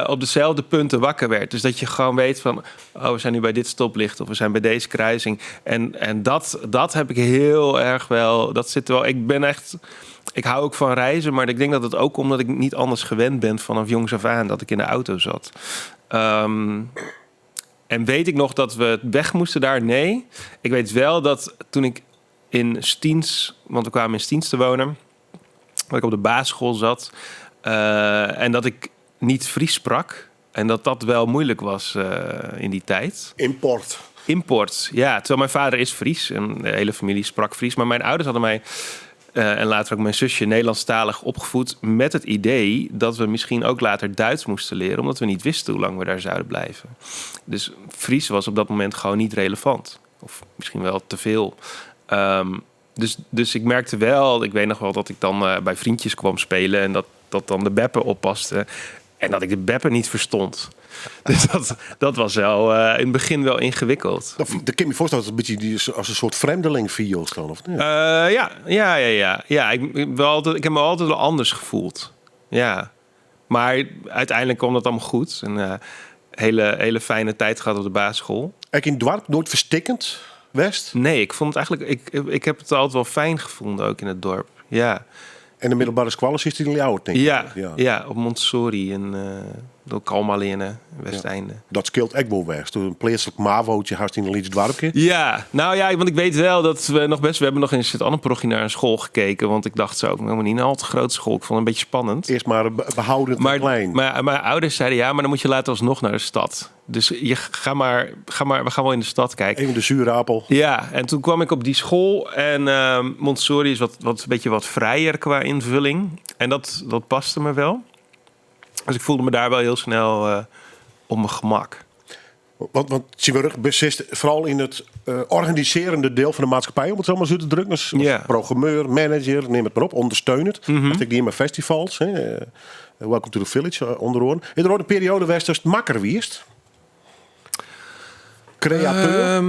op dezelfde punten wakker werd. Dus dat je gewoon weet van, we zijn nu bij dit stoplicht of we zijn bij deze kruising. En dat heb ik heel erg wel. Dat zit wel. Ik hou ook van reizen, maar ik denk dat het ook omdat ik niet anders gewend ben vanaf jongs af aan dat ik in de auto zat. En weet ik nog dat we weg moesten daar? Nee. Ik weet wel dat toen ik in Stiens, want we kwamen in Stiens te wonen, dat ik op de basisschool zat en dat ik niet Fries sprak. En dat wel moeilijk was in die tijd. Import, ja. Terwijl mijn vader is Fries en de hele familie sprak Fries. Maar mijn ouders hadden mij en later ook mijn zusje Nederlandstalig opgevoed met het idee dat we misschien ook later Duits moesten leren, omdat we niet wisten hoe lang we daar zouden blijven. Dus Fries was op dat moment gewoon niet relevant. Of misschien wel te veel. Dus ik merkte wel, ik weet nog wel dat ik dan bij vriendjes kwam spelen en dat dan de beppen oppaste. En dat ik de beppen niet verstond. Dus dat was wel in het begin wel ingewikkeld. Dat kan je me voorstellen dat het een beetje als een soort vreemdeling viel dan, of niet? Ja. Ik heb me altijd wel anders gevoeld. Ja. Maar uiteindelijk kwam dat allemaal goed. Een hele fijne tijd gehad op de basisschool. Heb je in het dorp nooit verstikkend, West? Nee, ik vond het eigenlijk. Ik heb het altijd wel fijn gevonden, ook in het dorp. Ja. En de middelbare squallen is die in jou, denk ik. Ja, op Montessori en door Kalmalene, Westeinde. Ja. Dat scheelt echt wel weg. Toen een plaatselijk mavootje had in een lieds dorpje. Ja, nou ja, want ik weet wel dat we hebben nog in Sint-Anne-parochie naar een school gekeken. Want ik dacht zo, ik wil niet een al te grote school. Ik vond het een beetje spannend. Eerst maar behoudend en klein. Maar mijn ouders zeiden ja, maar dan moet je later alsnog naar de stad. Dus we gaan wel in de stad kijken. Even de zure appel. Ja, en toen kwam ik op die school. En Montessori is een beetje wat vrijer qua invulling. En dat paste me wel. Dus ik voelde me daar wel heel snel op mijn gemak. Want Siewurg beslist vooral in het organiserende deel van de maatschappij, om het zo maar zo te drukken. Dus programmeur, manager, neem het maar op, ondersteunend. Dat ik die in mijn festivals. Welcome to the Village, onder andere. In de periode was het makker wierst. Createur.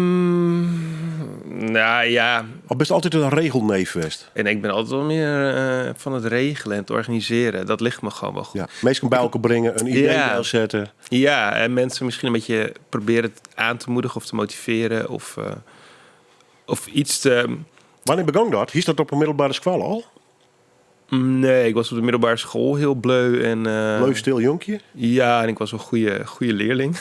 Nou ja. Of best altijd een regelneef geweest? En ik ben altijd wel meer van het regelen en het organiseren. Dat ligt me gewoon wel goed. Ja, mensen bij elkaar brengen, een idee neerzetten. Ja, en mensen misschien een beetje proberen aan te moedigen of te motiveren. Of iets te... Wanneer begon dat? Is dat op een middelbare school al? Nee, ik was op de middelbare school heel bleu en... Leuk stil jonkje? Ja, en ik was wel een goede leerling.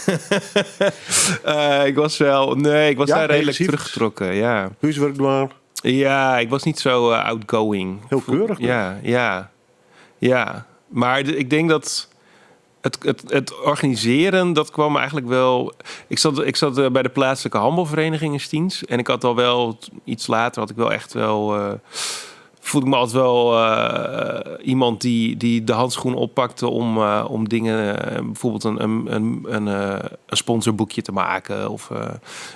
Ik was daar redelijk teruggetrokken, ja. Huiswerk doen. Ja, ik was niet zo outgoing. Heel keurig. Ja. Maar ik denk dat Het organiseren, dat kwam eigenlijk wel... Ik zat bij de plaatselijke handbalvereniging in Stiens. En ik had al wel, iets later had ik wel echt wel... voelde ik me altijd wel iemand die de handschoen oppakte om dingen... bijvoorbeeld een sponsorboekje te maken. Of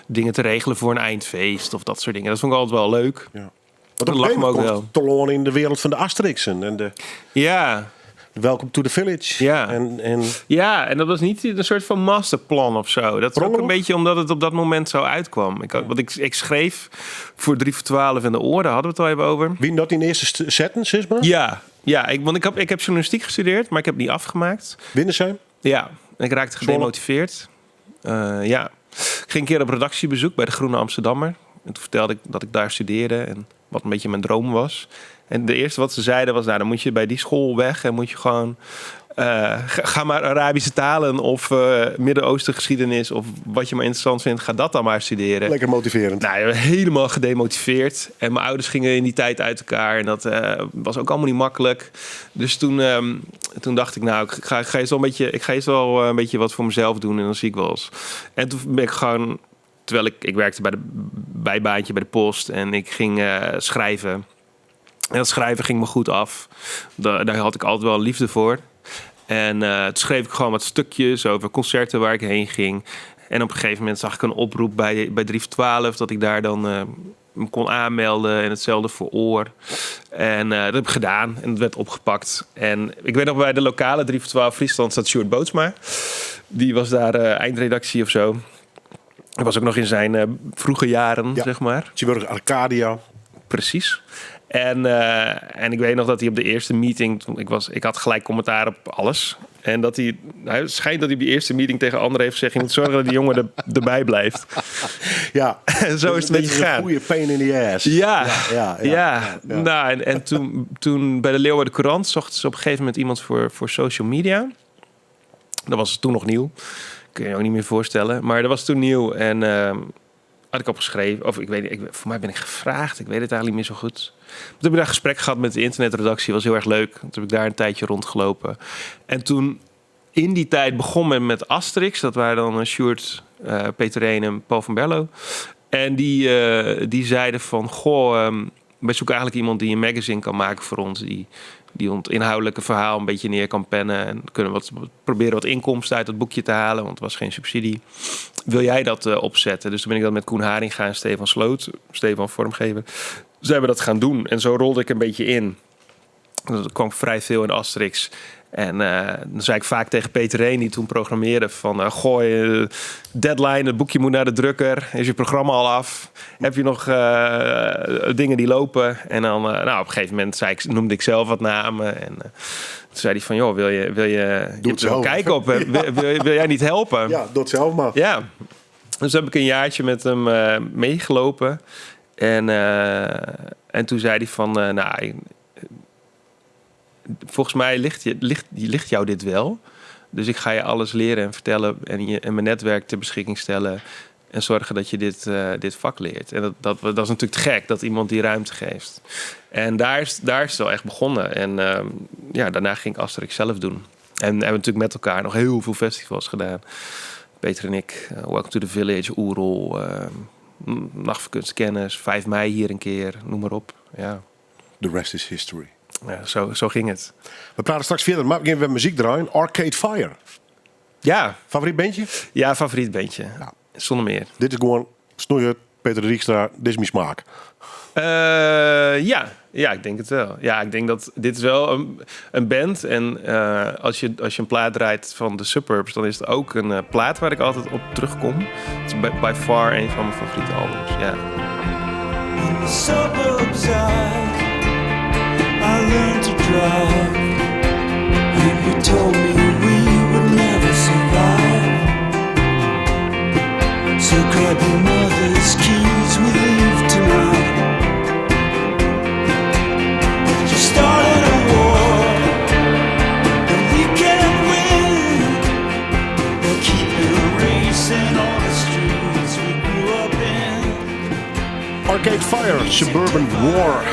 dingen te regelen voor een eindfeest. Of dat soort dingen. Dat vond ik altijd wel leuk. Ja. Dat lag me ook wel. Te lonen in de wereld van de Asterixen. En de... Ja... Welcome to the Village. Ja. Ja, en dat was niet een soort van masterplan of zo. Dat is ook een beetje omdat het op dat moment zo uitkwam. Ik schreef voor 3 voor 12 en de oren, daar hadden we het al even over. Wie dat in eerste zetten, zeg maar? Ja, ik heb journalistiek gestudeerd, maar ik heb het niet afgemaakt. Windersheim? Ja, ik raakte gedemotiveerd. Ik ging een keer op redactiebezoek bij de Groene Amsterdammer. En toen vertelde ik dat ik daar studeerde en wat een beetje mijn droom was. En de eerste wat ze zeiden was, dan moet je bij die school weg en moet je gewoon... ga maar Arabische talen of Midden-Oosten geschiedenis of wat je maar interessant vindt, ga dat dan maar studeren. Lekker motiverend. Nou, helemaal gedemotiveerd. En mijn ouders gingen in die tijd uit elkaar en dat was ook allemaal niet makkelijk. Dus toen dacht ik, nou, ik ga eens wel een beetje wat voor mezelf doen en dan zie ik wel eens. En toen ben ik gewoon, terwijl ik werkte bij bijbaantje bij de post en ik ging schrijven. En dat schrijven ging me goed af. Daar had ik altijd wel liefde voor. En toen schreef ik gewoon wat stukjes over concerten waar ik heen ging. En op een gegeven moment zag ik een oproep bij 3 voor 12... dat ik daar dan me kon aanmelden. En hetzelfde voor Oor. En dat heb ik gedaan. En dat werd opgepakt. En ik weet nog bij de lokale 3 voor 12 Friesland zat Sjoerd Bootsma. Die was daar eindredactie of zo. Dat was ook nog in zijn vroege jaren, zeg maar. Tjeburg Arcadia. Precies. En ik weet nog dat hij op de eerste meeting... Ik had gelijk commentaar op alles. En dat hij schijnt dat hij op die eerste meeting tegen anderen heeft gezegd... je moet zorgen dat die jongen erbij blijft. Ja. En zo is het een beetje gegaan. Een goede pain in the ass. Ja. Nou, en toen bij de Leeuwarden Courant... zochten ze op een gegeven moment iemand voor social media. Dat was toen nog nieuw. Kun je je ook niet meer voorstellen. Maar dat was toen nieuw en... had ik opgeschreven, of ik weet niet, voor mij ben ik gevraagd. Ik weet het eigenlijk niet meer zo goed. Toen heb ik daar een gesprek gehad met de internetredactie. Was heel erg leuk. Toen heb ik daar een tijdje rondgelopen. En toen in die tijd begon men met Asterix. Dat waren dan Sjoerd, Peter Reen en Paul van Berlo. En die zeiden van, wij zoeken eigenlijk iemand die een magazine kan maken voor ons. Die ons inhoudelijke verhaal een beetje neer kan pennen. En kunnen proberen wat inkomsten uit het boekje te halen. Want het was geen subsidie. Wil jij dat opzetten? Dus toen ben ik dat met Koen Haringa en Stefan Sloot. Stefan vormgever. Zijn we dat gaan doen. En zo rolde ik een beetje in. Er kwam vrij veel in Asterix. En dan zei ik vaak tegen Peter Reen, die toen programmeerde, van deadline, het boekje moet naar de drukker. Is je programma al af? Heb je nog dingen die lopen? En dan op een gegeven moment noemde ik zelf wat namen. En toen zei hij van, joh, wil je er kijken op? Wil jij niet helpen? Ja, doe het zelf maar. Ja. Dus heb ik een jaartje met hem meegelopen. En toen zei hij van, volgens mij ligt jou dit wel. Dus ik ga je alles leren en vertellen en mijn netwerk ter beschikking stellen. En zorgen dat je dit vak leert. En dat is natuurlijk te gek dat iemand die ruimte geeft. En daar is het wel echt begonnen. En daarna ging ik Asterix zelf doen. En hebben we natuurlijk met elkaar nog heel veel festivals gedaan. Peter en ik, Welcome to the Village, Oerol, Nacht van Kunst en Kennis, 5 mei hier een keer, noem maar op. Ja. The rest is history. Ja, zo ging het. We praten straks verder, maar we gaan weer muziek draaien. Arcade Fire. Ja. Favoriet bandje? Ja, favoriet bandje. Ja. Zonder meer. Dit is gewoon Snoeien, Peter de Riekstra, dit is mijn smaak. Ja, ik denk het wel. Ja, ik denk dat dit is wel een band. En als je een plaat draait van The Suburbs, dan is het ook een plaat waar ik altijd op terugkom. Het is by far een van mijn favoriete albums. Ja. In the suburbs I learned to drive. You told me we would never survive. So grab your mother's keys, we leave tonight. You started a war that we can't win. They'll keep you racing on the streets we grew up in. Arcade Fire, Suburban War.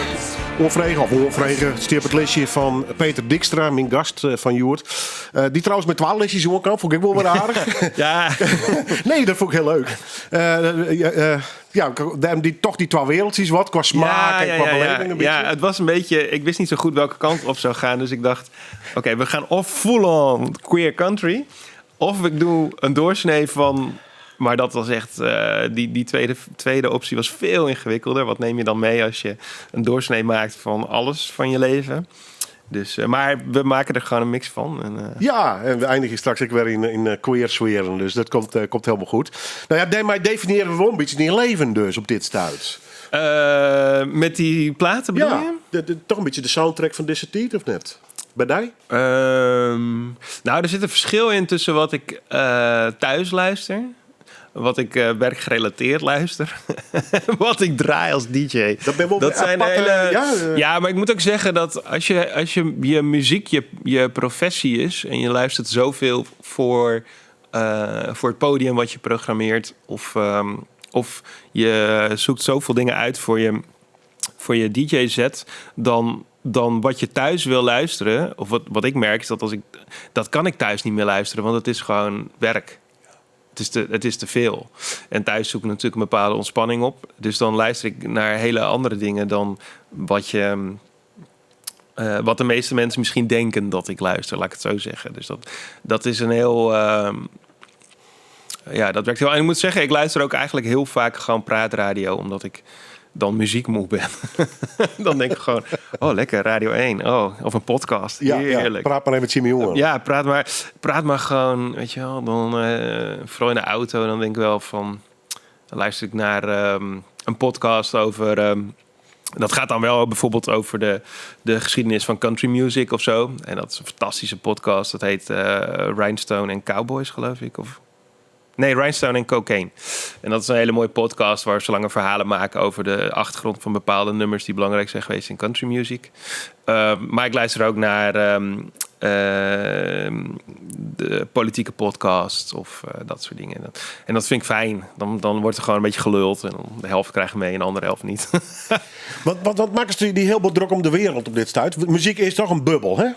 oorvregen, stierp het lesje van Peter Dijkstra, mijn gast van Joert. Die trouwens met 12 lesjes jongen kan, vond ik wel weer aardig. Ja. Nee, dat vond ik heel leuk. Die 12 wereldjes wat, qua smaak en qua beleving een beetje. Ja, het was een beetje... Ik wist niet zo goed welke kant op zou gaan. Dus ik dacht, oké, we gaan of full-on queer country... of ik doe een doorsnee van... Maar dat was echt... die tweede optie was veel ingewikkelder. Wat neem je dan mee als je een doorsnee maakt van alles van je leven? Dus, maar we maken er gewoon een mix van. En we eindigen straks ook weer in queer sferen. Dus dat komt helemaal goed. Nou ja, maar definiëren we wel een beetje in leven dus op dit stuit. Met die platen bedoel je? Toch een beetje de soundtrack van This Tiet, of net? Bij die? Nou, er zit een verschil in tussen wat ik thuis luister... Wat ik werkgerelateerd luister. Wat ik draai als DJ. Dat zijn ja, maar ik moet ook zeggen dat als je muziek je professie is... en je luistert zoveel voor het podium wat je programmeert... of je zoekt zoveel dingen uit voor je DJ-set... dan wat je thuis wil luisteren... of wat ik merk is dat kan ik thuis niet meer luisteren... want het is gewoon werk. Het is te veel. En thuis zoek ik natuurlijk een bepaalde ontspanning op. Dus dan luister ik naar hele andere dingen dan wat de meeste mensen misschien denken dat ik luister, laat ik het zo zeggen. Dus dat is een heel... dat werkt heel... En ik moet zeggen, ik luister ook eigenlijk heel vaak gewoon praatradio, omdat ik dan muziekmoe ben. Dan denk ik gewoon, oh lekker, Radio 1. Oh, of een podcast. Heerlijk. Ja, praat maar even met Jimmy Jongen. Ja, praat maar gewoon, weet je wel. Dan vooral in de auto, dan denk ik wel van... Dan luister ik naar een podcast over... dat gaat dan wel bijvoorbeeld over de geschiedenis van country music of zo. En dat is een fantastische podcast. Dat heet Rhinestone and Cowboys, geloof ik. Nee, Rhinestone and Cocaine. En dat is een hele mooie podcast waar ze lange verhalen maken over de achtergrond van bepaalde nummers die belangrijk zijn geweest in country music. Maar ik luister ook naar de politieke podcast of dat soort dingen. En dat vind ik fijn. Dan wordt er gewoon een beetje geluld. En de helft krijgen mee en de andere helft niet. Wat maken ze die heel druk om de wereld op dit stuit? Muziek is toch een bubbel, hè?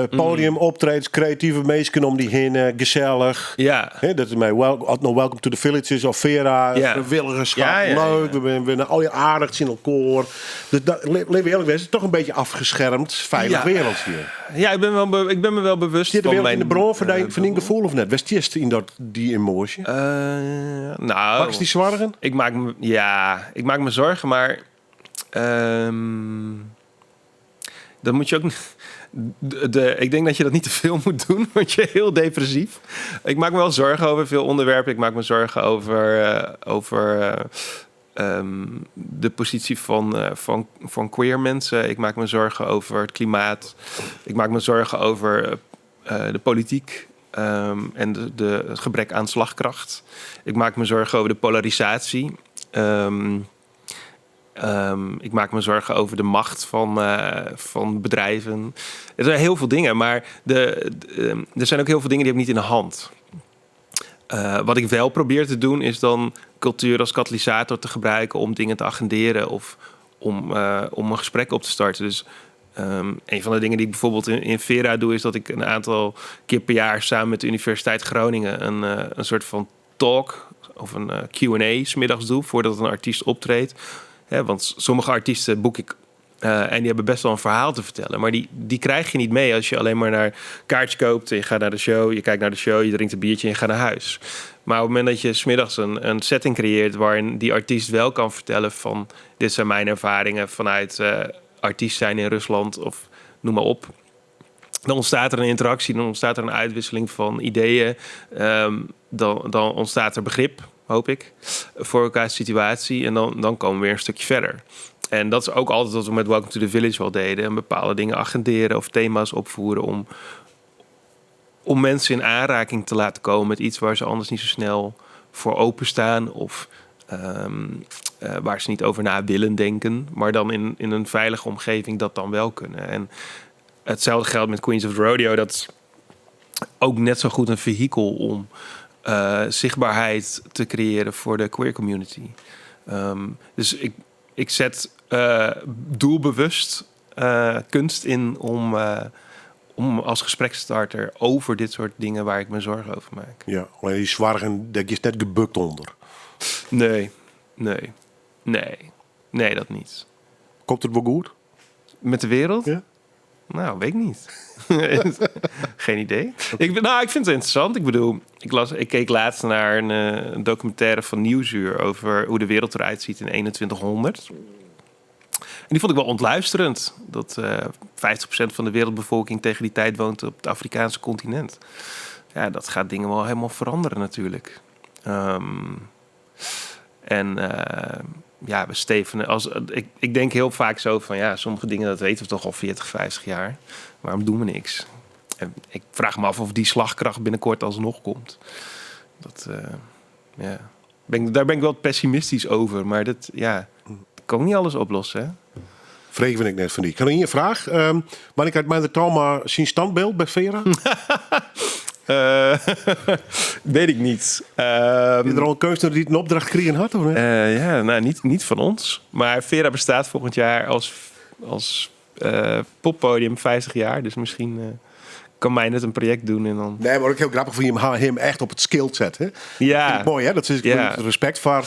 Podium, optredens, creatieve mensen om die heen, gezellig. Ja. Dat is mij Welcome to the Villages of Vera, vrijwilligerschap, leuk. We zijn al je aardig in elkaar. Dus leven eerlijk, het is toch een beetje afgeschermd, veilig wereld hier. Ja, ik ben me wel bewust van van mijn... in de bron van die gevoel of net? Wist je in die emotie? Nou, Max die zwargen? Ik maak me zorgen, maar dan moet je ook... ik denk dat je dat niet te veel moet doen, word je heel depressief. Ik maak me wel zorgen over veel onderwerpen. Ik maak me zorgen over de positie van queer mensen. Ik maak me zorgen over het klimaat. Ik maak me zorgen over de politiek en het gebrek aan slagkracht. Ik maak me zorgen over de polarisatie. Ik maak me zorgen over de macht van bedrijven. Er zijn heel veel dingen, maar er zijn ook heel veel dingen die heb ik niet in de hand. Wat ik wel probeer te doen, is dan cultuur als katalysator te gebruiken om dingen te agenderen of om een gesprek op te starten. Dus een van de dingen die ik bijvoorbeeld in Vera doe, is dat ik een aantal keer per jaar samen met de Universiteit Groningen een soort van talk of een Q&A 's middags doe voordat een artiest optreedt. Ja, want sommige artiesten boek ik en die hebben best wel een verhaal te vertellen. Maar die krijg je niet mee als je alleen maar naar kaartje koopt. En je gaat naar de show, je kijkt naar de show, je drinkt een biertje en je gaat naar huis. Maar op het moment dat je 's middags een setting creëert waarin die artiest wel kan vertellen van... dit zijn mijn ervaringen vanuit artiest zijn in Rusland of noem maar op. Dan ontstaat er een interactie, dan ontstaat er een uitwisseling van ideeën. Dan ontstaat er begrip, hoop ik, voor elkaars situatie. En dan komen we weer een stukje verder. En dat is ook altijd wat we met Welcome to the Village wel deden. En bepaalde dingen agenderen of thema's opvoeren om mensen in aanraking te laten komen met iets waar ze anders niet zo snel voor openstaan. Of waar ze niet over na willen denken. Maar dan in een veilige omgeving dat dan wel kunnen. En hetzelfde geldt met Queens of the Rodeo. Dat is ook net zo goed een vehikel om zichtbaarheid te creëren voor de queer community. Dus ik zet doelbewust kunst in om als gesprekstarter over dit soort dingen waar ik me zorgen over maak. Ja, alleen die zwargen, dat je is net gebukt onder. Nee, dat niet. Komt het wel goed? Met de wereld? Ja. Nou, weet ik niet. Geen idee. Ik vind het interessant. Ik bedoel, ik keek laatst naar een documentaire van Nieuwsuur over hoe de wereld eruit ziet in 2100. En die vond ik wel ontluisterend. Dat 50% van de wereldbevolking tegen die tijd woont op het Afrikaanse continent. Ja, dat gaat dingen wel helemaal veranderen natuurlijk. We stevenen. Ik denk heel vaak zo van, ja, sommige dingen dat weten we toch al 40, 50 jaar. Waarom doen we niks? En ik vraag me af of die slagkracht binnenkort alsnog komt. Daar ben ik wel pessimistisch over. Maar dat kan ook niet alles oplossen, hè? Vreeg vind ik net van die. Kan ik hier een vraag? Maar ik uit mijn trauma zien standbeeld bij Vera? Weet ik niet. Is er al een kunstenaar die een opdracht gekregen had? Of niet? Niet van ons. Maar Vera bestaat volgend jaar als poppodium 50 jaar. Dus misschien kan mij net een project doen. En dan... Nee, maar ook heel grappig van hem echt op het skill zetten. Ja. Mooi, hè? Dat is respect voor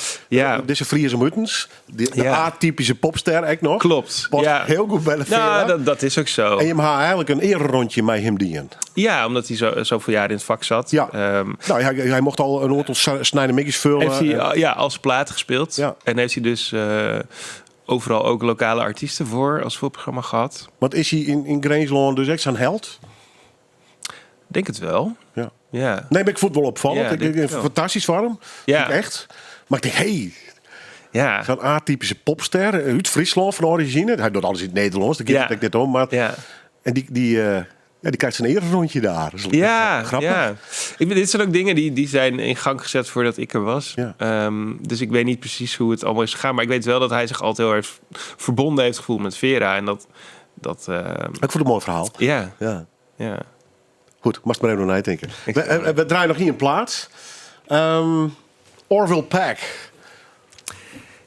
deze Friese muttens. De atypische popster, echt nog. Klopt. Past heel goed bij de Vera. Nou, dat is ook zo. En je hebt eigenlijk een ererondje met hem dienen. Ja, omdat hij zoveel jaar in het vak zat. Ja. Hij mocht al een aantal snijden mikjes vullen. Heeft hij als plaat gespeeld. Ja. En heeft hij dus overal ook lokale artiesten voor als voorprogramma gehad. Want is hij in Grangeland dus echt zijn held? Denk het wel. Ja. Nee, maar ik vond het wel opvallend. Ja, ik vind het fantastisch voor hem. Ja. Echt. Maar ik denk, Ja. zo'n atypische popster uit Friesland van origine. Hij doet alles in het Nederlands. Dat geeft ik net om. Maar en die krijgt zijn ererondje daar. Dat is grappig. Ja. Dit zijn ook dingen die zijn in gang gezet voordat ik er was. Ja. Dus ik weet niet precies hoe het allemaal is gegaan. Maar ik weet wel dat hij zich altijd heel erg verbonden heeft gevoeld met Vera. En dat Ik vond het een mooi verhaal. Ja. Goed, mag maar even naar denken. We draaien nog hier een plaats. Orville Peck.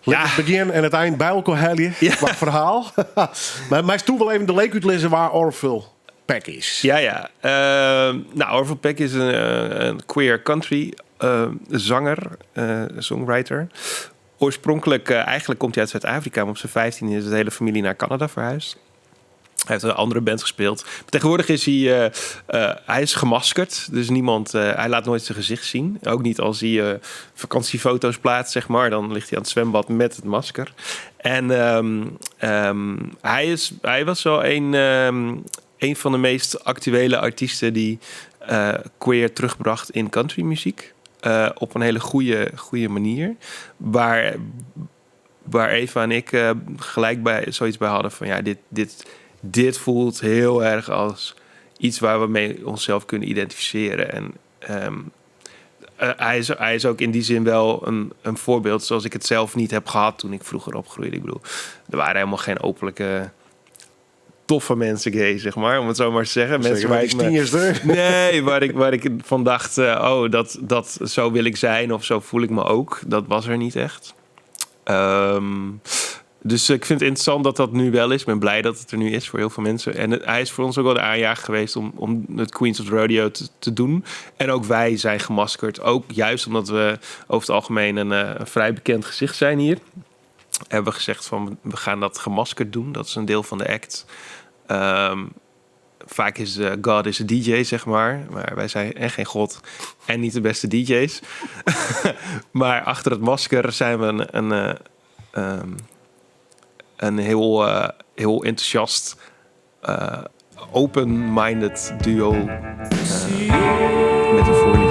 Het begin en het eind bij elkaar halen. Qua verhaal. Maar mij is toen wel even de leek uitlezen waar Orville Peck is. Ja. Orville Peck is een queer country zanger, songwriter. Oorspronkelijk, eigenlijk komt hij uit Zuid-Afrika, maar op zijn 15e is de hele familie naar Canada verhuisd. Hij heeft een andere band gespeeld. Maar tegenwoordig is hij is gemaskerd. Dus hij laat nooit zijn gezicht zien. Ook niet als hij vakantiefoto's plaatst, zeg maar. Dan ligt hij aan het zwembad met het masker. En hij was wel een van de meest actuele artiesten die queer terugbracht in countrymuziek. Op een hele goede manier. Waar Eva en ik gelijk bij zoiets bij hadden van dit voelt heel erg als iets waar we mee onszelf kunnen identificeren. En hij is ook in die zin wel een voorbeeld zoals ik het zelf niet heb gehad toen ik vroeger opgroeide. Ik bedoel, er waren helemaal geen openlijke toffe mensen gay, zeg maar, om het zo maar te zeggen. Mensen waar ik van dacht, dat zo wil ik zijn of zo voel ik me ook. Dat was er niet echt. Dus ik vind het interessant dat dat nu wel is. Ik ben blij dat het er nu is voor heel veel mensen. En hij is voor ons ook wel de aanjager geweest om het Queens of the Rodeo te doen. En ook wij zijn gemaskerd. Ook juist omdat we over het algemeen een vrij bekend gezicht zijn hier. Hebben we gezegd van we gaan dat gemaskerd doen. Dat is een deel van de act. Vaak is God is een DJ, zeg maar. Maar wij zijn echt geen God. En niet de beste DJ's. Maar achter het masker zijn we een heel enthousiast, open-minded duo met een voorliefde.